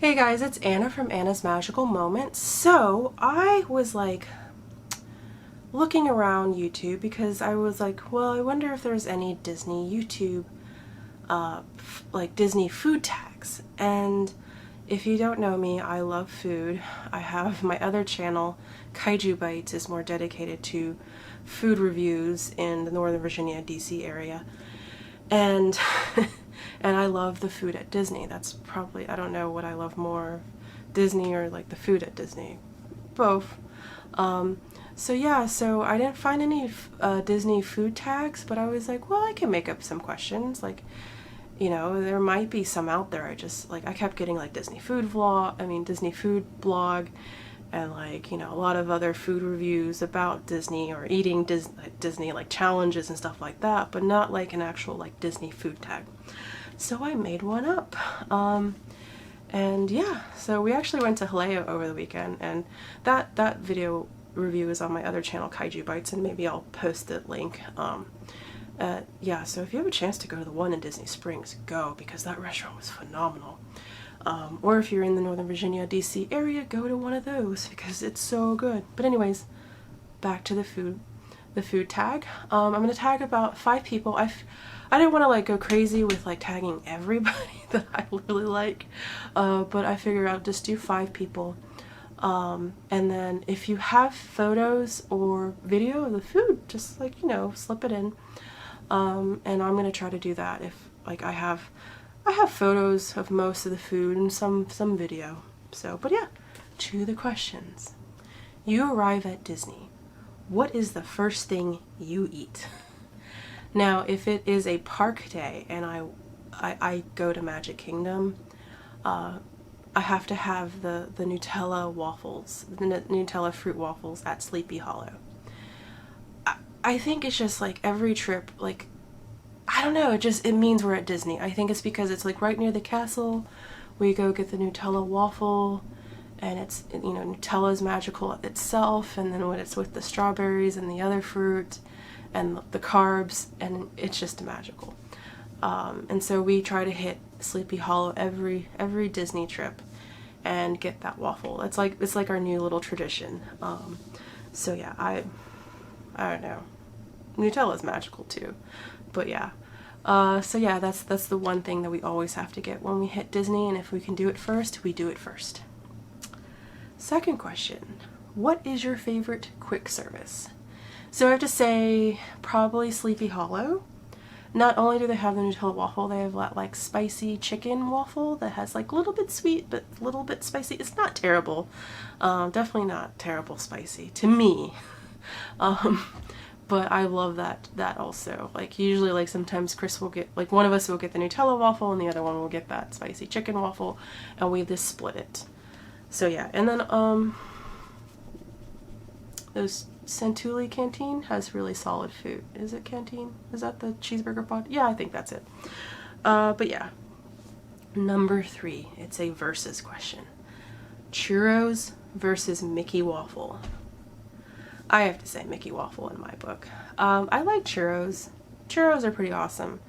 Hey guys, it's Anna from Anna's Magical Moments. So I was like looking around YouTube because I was like, well, I wonder if there's any Disney YouTube like Disney food tags. And if you don't know me, I love food. I have my other channel, Kaiju Bites, is more dedicated to food reviews in the Northern Virginia, DC area. And and I love the food at Disney. That's probably, I don't know what I love more, Disney or like the food at Disney. Both. So yeah, so I didn't find any Disney food tags, but I was like, well, I can make up some questions. Like, you know, there might be some out there. I kept getting like Disney food blog, and like, you know, a lot of other food reviews about Disney or eating Disney like challenges and stuff like that, but not like an actual like Disney food tag. So I made one up. And yeah, so we actually went to Haleo over the weekend, and that video review is on my other channel, Kaiju Bites, and maybe I'll post the link. Yeah, so if you have a chance to go to the one in Disney Springs, go, because that restaurant was phenomenal. Or if you're in the Northern Virginia, DC area, go to one of those because it's so good. But anyways, back to the food tag. I'm gonna tag about 5 people. I didn't want to like go crazy with like tagging everybody that I really like, but I figured I'll just do 5 people. And then if you have photos or video of the food, just like, you know, slip it in. And I'm gonna try to do that if like I have photos of most of the food and some video. So, but yeah, to the questions. You arrive at Disney. What is the first thing you eat? Now, if it is a park day and I go to Magic Kingdom, I have to have the Nutella waffles, the Nutella fruit waffles at Sleepy Hollow. I think it's just like every trip, like, I don't know, it means we're at Disney. I think it's because it's like right near the castle. We go get the Nutella waffle, and it's, you know, Nutella is magical itself, and then when it's with the strawberries and the other fruit and the carbs, and it's just magical. And so we try to hit Sleepy Hollow every Disney trip and get that waffle. It's like our new little tradition. So yeah, I don't know. Nutella is magical too, but yeah. So yeah, that's the one thing that we always have to get when we hit Disney, and if we can do it first, we do it first. Second question, what is your favorite quick service? So I have to say probably Sleepy Hollow. Not only do they have the Nutella waffle, they have that like spicy chicken waffle that has like a little bit sweet but a little bit spicy. It's not terrible. Definitely not terrible spicy to me. But I love that also. Like usually, like sometimes Chris will get, like one of us will get the Nutella waffle and the other one will get that spicy chicken waffle, and we just split it. So yeah, and then those Centuli Canteen has really solid food. Is it Canteen? Is that the cheeseburger pod? Yeah, I think that's it. But yeah. Number 3, it's a versus question. Churros versus Mickey Waffle. I have to say Mickey Waffle in my book. I like churros. Churros are pretty awesome.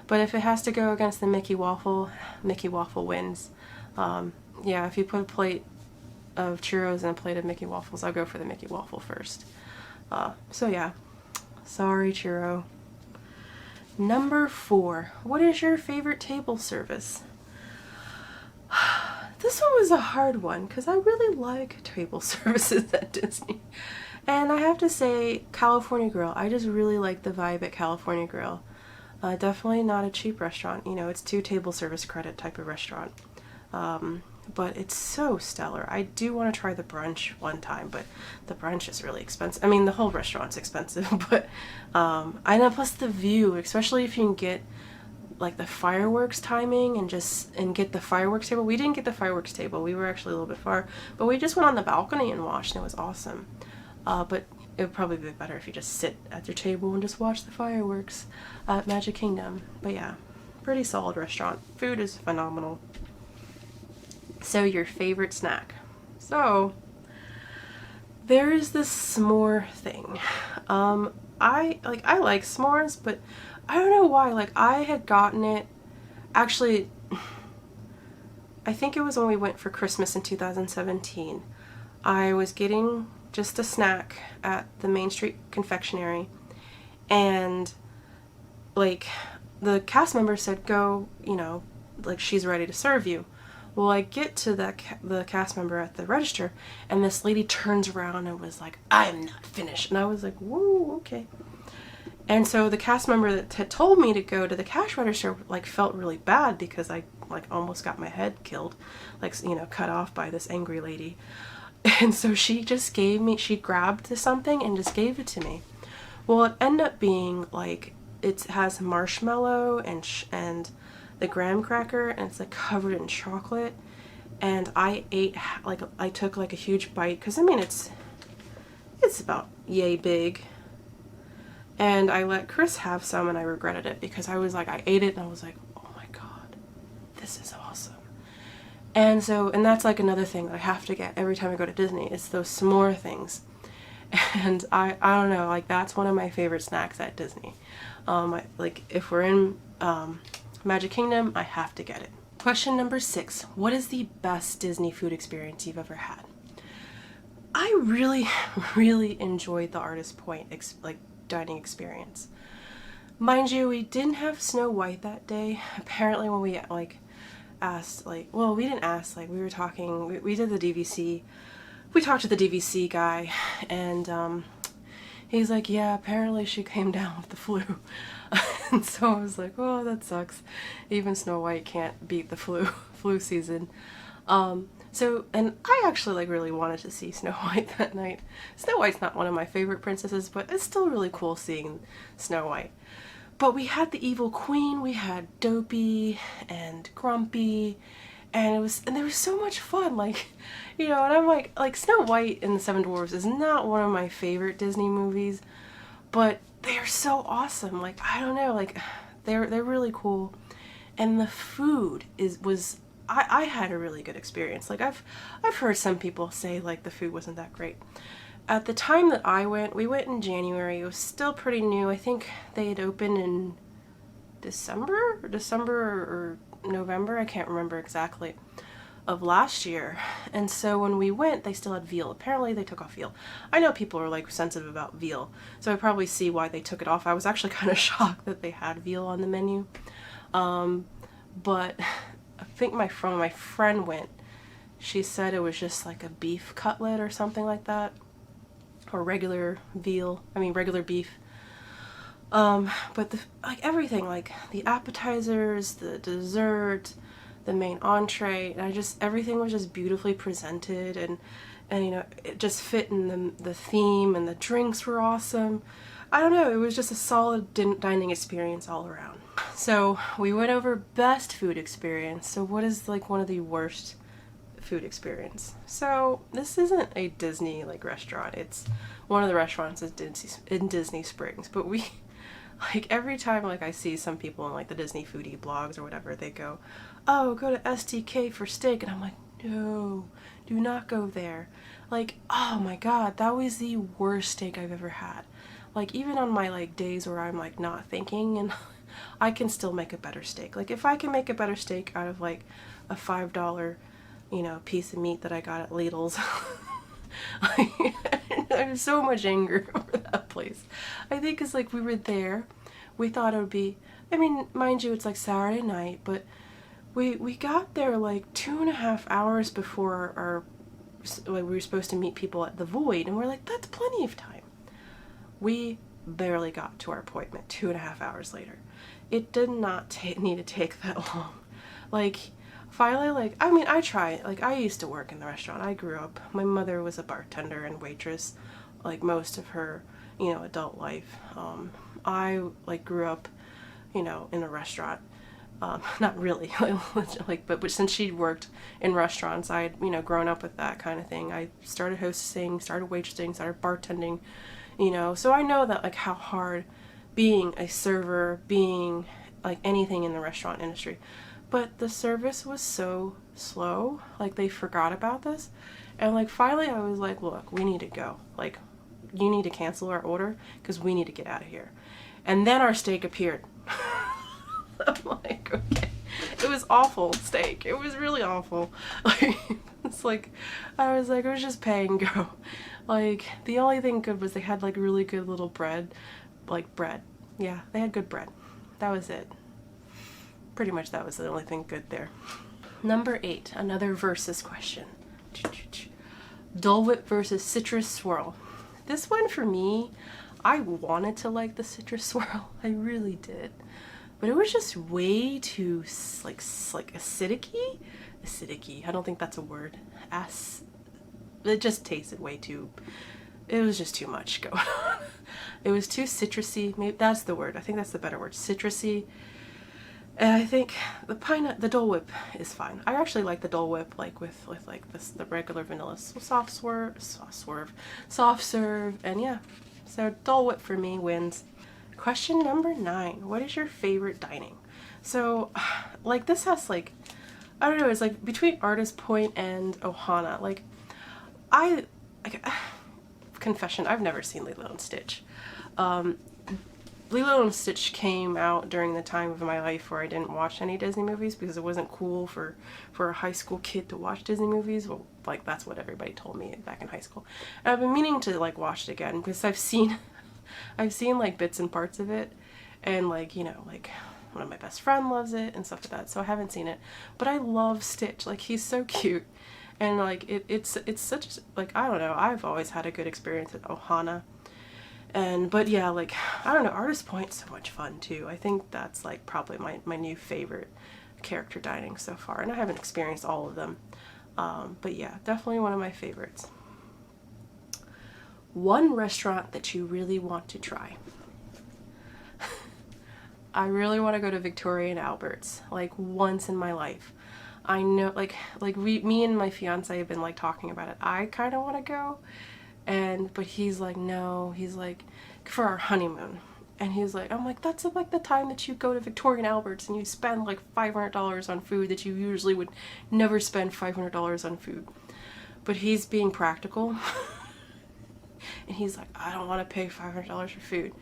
But if it has to go against the Mickey Waffle wins. Yeah, if you put a plate of churros and a plate of Mickey Waffles, I'll go for the Mickey Waffle first. So yeah, sorry churro. Number 4, what is your favorite table service? This one was a hard one because I really like table services at Disney. And I have to say California Grill. I just really like the vibe at California Grill. Definitely not a cheap restaurant. You know, it's 2 table service credit type of restaurant. But it's so stellar. I do want to try the brunch one time, but the brunch is really expensive. I mean, the whole restaurant's expensive, but I know, plus the view, especially if you can get like the fireworks timing and get the fireworks table. We didn't get the fireworks table. We were actually a little bit far, but we just went on the balcony and watched, and it was awesome. But it would probably be better if you just sit at your table and just watch the fireworks at Magic Kingdom. But yeah, pretty solid restaurant. Food is phenomenal. So your favorite snack. So there is this s'more thing. I like s'mores, but I don't know why. Like I had gotten it, actually I think it was when we went for Christmas in 2017. I was getting just a snack at the Main Street confectionery, and like the cast member said, go, you know, like she's ready to serve you. Well, I get to the cast member at the register, and this lady turns around and was like, I'm not finished. And I was like, whoa, okay. And so the cast member that had told me to go to the cash register like felt really bad because I like almost got my head killed, like, you know, cut off by this angry lady. And so she just she grabbed something and just gave it to me. Well, it ended up being like, it has marshmallow and the graham cracker, and it's like covered in chocolate. And I ate, like, I took like a huge bite, because I mean it's about yay big. And I let Chris have some, and I regretted it because I was like, I ate it and I was like, oh my god, this is awesome. And so, and that's like another thing that I have to get every time I go to Disney. It's those s'more things. And I don't know, like that's one of my favorite snacks at Disney. Like if we're in Magic Kingdom, I have to get it. Question number 6. What is the best Disney food experience you've ever had? I really, really enjoyed the Artist Point dining experience. Mind you, we didn't have Snow White that day. Apparently when we asked, well, we didn't ask, we were talking, we did the DVC. We talked to the DVC guy, and he's like, yeah, apparently she came down with the flu. And so I was like, oh, that sucks. Even Snow White can't beat the flu season. So, and I actually really wanted to see Snow White that night. Snow White's not one of my favorite princesses, but it's still really cool seeing Snow White. But we had the Evil Queen, we had Dopey and Grumpy, and they were so much fun, you know, and I'm like Snow White and the Seven Dwarfs is not one of my favorite Disney movies, but they're so awesome. I don't know, they're really cool. And the food was I had a really good experience. I've heard some people say the food wasn't that great. At the time that I went, we went in January. It was still pretty new. I think they had opened in December or November, I can't remember exactly, of last year. And so when we went, they still had veal. Apparently they took off veal. I know people are sensitive about veal, so I probably see why they took it off. I was actually kind of shocked that they had veal on the menu. But I think my friend went. She said it was just like a beef cutlet or something like that, or regular beef. But everything, the appetizers, the dessert, the main entree, and everything was just beautifully presented, and you know, it just fit in the theme, and the drinks were awesome. I don't know, it was just a solid dining experience all around. So we went over best food experience. So what is one of the worst food experience? So this isn't a Disney restaurant. It's one of the restaurants in Disney Springs, but we every time I see some people in the Disney foodie blogs or whatever, they go, oh, go to STK for steak, and I'm like, no, do not go there. Oh my god, that was the worst steak I've ever had. Even on my days where I'm not thinking, and I can still make a better steak. If I can make a better steak out of a $5, you know, piece of meat that I got at Lidl's, there's so much anger over that place. I think it's we were there, we thought it would be, I mean, mind you, it's Saturday night, but we got there 2.5 hours before our we were supposed to meet people at the Void, and we're like, that's plenty of time. We barely got to our appointment 2.5 hours later. It did not need to take that long. Finally, I mean, I try. I used to work in the restaurant. I grew up. My mother was a bartender and waitress, most of her, you know, adult life. I grew up, you know, in a restaurant. Not really, but since she worked in restaurants, I had, you know, grown up with that kind of thing. I started hostessing, started waitressing, started bartending, you know, so I know that how hard being a server, being anything in the restaurant industry. But the service was so slow, they forgot about this, and finally I was like, look, we need to go, you need to cancel our order because we need to get out of here. And then our steak appeared. I'm like, okay. It was awful steak. It was really awful. Like, it's like, I was just pay and go. Like, the only thing good was they had like really good little bread. Like bread. Yeah, they had good bread. That was it. Pretty much that was the only thing good there. Number 8, another versus question. Dole Whip versus citrus swirl. This one for me, I wanted to like the citrus swirl. I really did. But it was just way too like acidic-y? Acidic-y. I don't think that's a word. It just tasted way too, it was just too much going on. It was too citrusy. Maybe that's the word. I think that's the better word. Citrusy. And I think the Dole Whip is fine. I actually like the Dole Whip like with like the regular vanilla soft serve, and yeah. So Dole Whip for me wins. Question number 9. What is your favorite dining? So like this has like, I don't know, it's like between Artist Point and Ohana. Like confession, I've never seen Lilo and Stitch. Lilo and Stitch came out during the time of my life where I didn't watch any Disney movies because it wasn't cool for a high school kid to watch Disney movies. Well, like that's what everybody told me back in high school. And I've been meaning to like watch it again because I've seen like bits and parts of it, and like, you know, like one of my best friend loves it and stuff like that. So I haven't seen it, but I love Stitch. Like he's so cute, and like it's such like, I don't know. I've always had a good experience at Ohana. But yeah, like, I don't know, Artist Point's so much fun too. I think that's like probably my new favorite character dining so far, and I haven't experienced all of them. But yeah, definitely one of my favorites. One restaurant that you really want to try. I really want to go to Victoria and Albert's, like once in my life. I know, like me and my fiance have been like talking about it. I kind of want to go. But he's like, no, he's like, for our honeymoon. And he's like, I'm like, that's like the time that you go to Victoria and Albert's and you spend like $500 on food that you usually would never spend $500 on food. But he's being practical. And he's like, I don't want to pay $500 for food.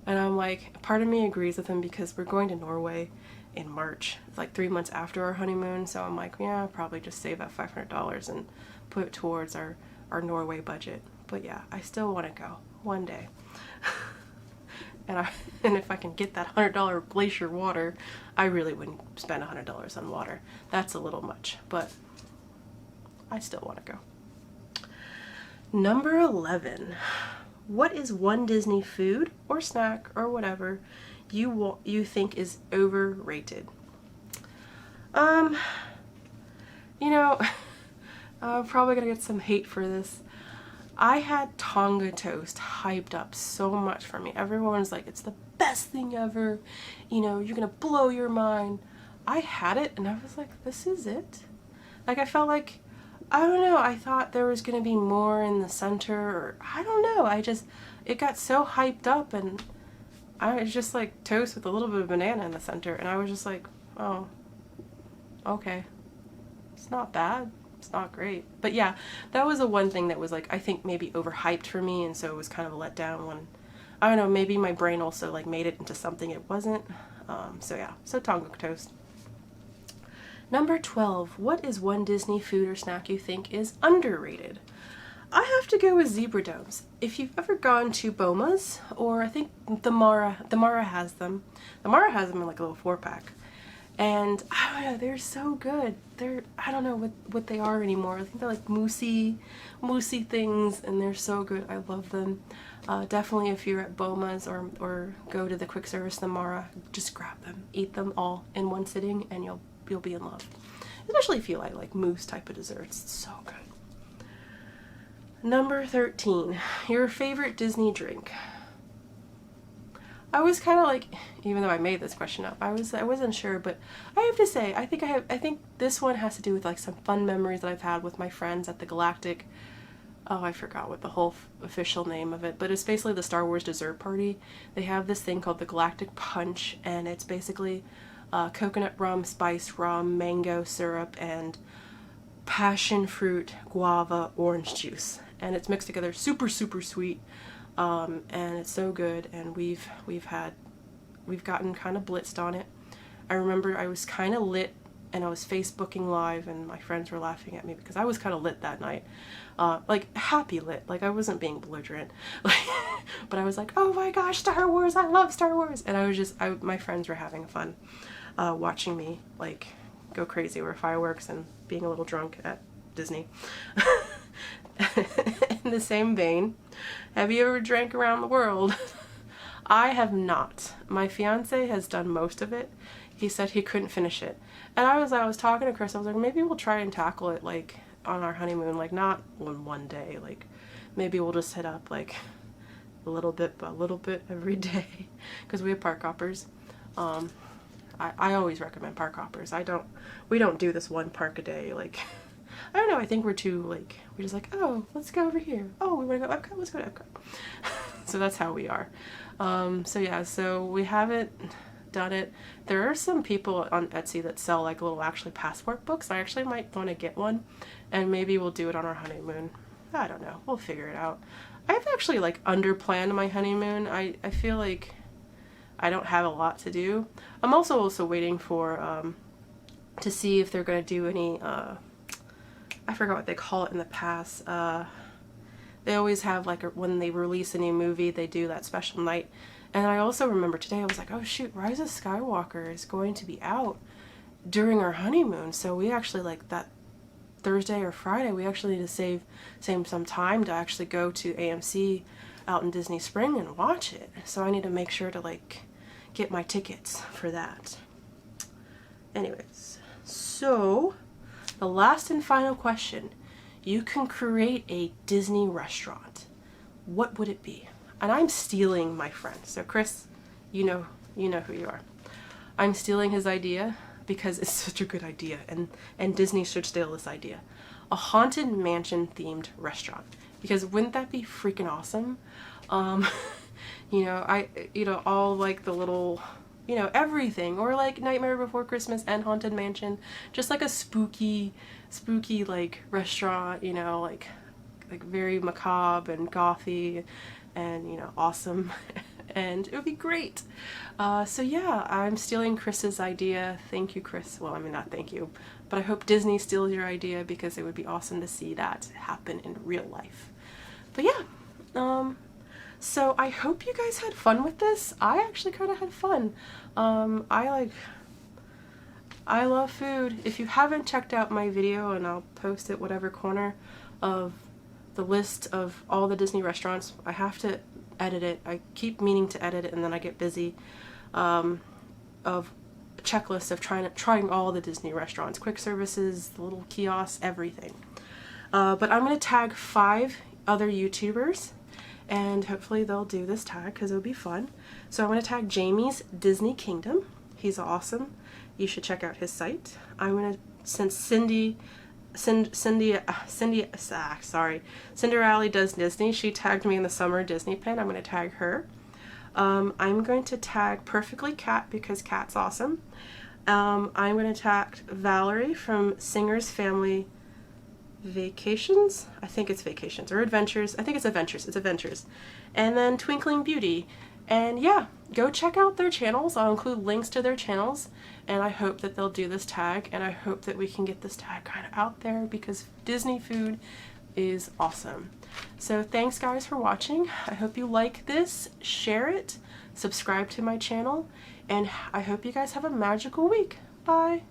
And I'm like, part of me agrees with him because we're going to Norway in March. It's like 3 months after our honeymoon. So I'm like, yeah, I'll probably just save that $500 and put it towards our Norway budget. But yeah, I still want to go one day. And if I can get that $100 glacier water, I really wouldn't spend $100 on water. That's a little much, but I still want to go. Number 11. What is one Disney food or snack or whatever you think is overrated? You know, I'm probably gonna get some hate for this. I had Tonga toast hyped up so much for me. Everyone's like, it's the best thing ever. You know, you're gonna blow your mind. I had it and I was like, this is it? Like, I felt like, I don't know, I thought there was gonna be more in the center, or I don't know. It got so hyped up, and I was just like toast with a little bit of banana in the center, and I was just like, oh, okay. It's not bad. It's not great. But yeah, that was the one thing that was like, I think maybe overhyped for me, and so it was kind of a letdown when, I don't know, maybe my brain also like made it into something it wasn't. So yeah, so Tonga toast. Number 12, what is one Disney food or snack you think is underrated? I have to go with zebra domes. If you've ever gone to Boma's, or I think the Mara has them. The Mara has them in like a little 4-pack. And I don't know, they're so good. I don't know what they are anymore. I think they're like moussey things, and they're so good. I love them. Definitely if you're at Boma's or go to the quick service, the Mara, just grab them. Eat them all in one sitting and you'll be in love. Especially if you like mousse type of desserts. It's so good. Number 13, your favorite Disney drink. I was kind of like, even though I made this question up, I wasn't sure, but I have to say, I think this one has to do with like some fun memories that I've had with my friends at the Galactic, oh, I forgot what the whole official name of it, but it's basically the Star Wars dessert party. They have this thing called the Galactic Punch, and it's basically coconut rum, spice rum, mango syrup, and passion fruit, guava, orange juice. And it's mixed together, super, super sweet. And it's so good, and we've gotten kind of blitzed on it. I remember I was kind of lit and I was Facebooking live, and my friends were laughing at me because I was kind of lit that night. Like happy lit, like I wasn't being belligerent, like, but I was like, oh my gosh, Star Wars, I love Star Wars. And I was just, my friends were having fun watching me like go crazy over fireworks and being a little drunk at Disney. In the same vein, have you ever drank around the world? I have not. My fiance has done most of it. He said he couldn't finish it. And I was talking to Chris, I was like, maybe we'll try and tackle it like on our honeymoon, like not on one day, like maybe we'll just hit up like a little bit every day, because we have park hoppers. I always recommend park hoppers. We don't do this one park a day, like, I don't know, I think we're too, like, we're just like, oh, let's go over here. Oh, we want to go Epcot, let's go to Epcot. So that's how we are. So yeah, so we haven't done it. There are some people on Etsy that sell like little actually passport books. I actually might want to get one, and maybe we'll do it on our honeymoon. I don't know. We'll figure it out. I've actually like underplanned my honeymoon. I feel like I don't have a lot to do. I'm also waiting for to see if they're going to do any I forgot what they call it in the past. They always have like when they release a new movie, they do that special night. And I also remember today I was like, oh shoot, Rise of Skywalker is going to be out during our honeymoon. So we actually, like that Thursday or Friday, we actually need to save some time to actually go to AMC out in Disney Spring and watch it. So I need to make sure to like get my tickets for that. Anyways, so the last and final question. You can create a Disney restaurant. What would it be? And I'm stealing my friend. So Chris, you know who you are. I'm stealing his idea because it's such a good idea, and Disney should steal this idea. A haunted mansion themed restaurant. Because wouldn't that be freaking awesome? All like the little, everything, or like Nightmare Before Christmas and Haunted Mansion, just like a spooky like restaurant, like very macabre and gothy and awesome. And it would be great. So yeah, I'm stealing Chris's idea. Thank you, Chris. Well, I mean, not thank you, but I hope Disney steals your idea, because it would be awesome to see that happen in real life. But yeah, so I hope you guys had fun with this. I actually kind of had fun. I love food. If you haven't checked out my video, and I'll post it whatever corner of the list of all the Disney restaurants, I have to edit it. I keep meaning to edit it, and then I get busy, of a checklist of trying all the Disney restaurants, quick services, the little kiosks, everything. But I'm going to tag 5 other YouTubers, and hopefully they'll do this tag because it'll be fun. So I'm going to tag Jamie's Disney Kingdom. He's awesome. You should check out his site. I'm going to send Cinderella Does Disney. She tagged me in the summer Disney pin. I'm going to tag her. I'm going to tag Perfectly Cat because Cat's awesome. I'm going to tag Valerie from Singer's Family Vacations. I think it's Vacations or Adventures. I think it's Adventures. It's Adventures. And then Twinkling Beauty. And yeah, go check out their channels. I'll include links to their channels, and I hope that they'll do this tag, and I hope that we can get this tag kind of out there because Disney food is awesome. So thanks guys for watching. I hope you like this, share it, subscribe to my channel, and I hope you guys have a magical week. Bye!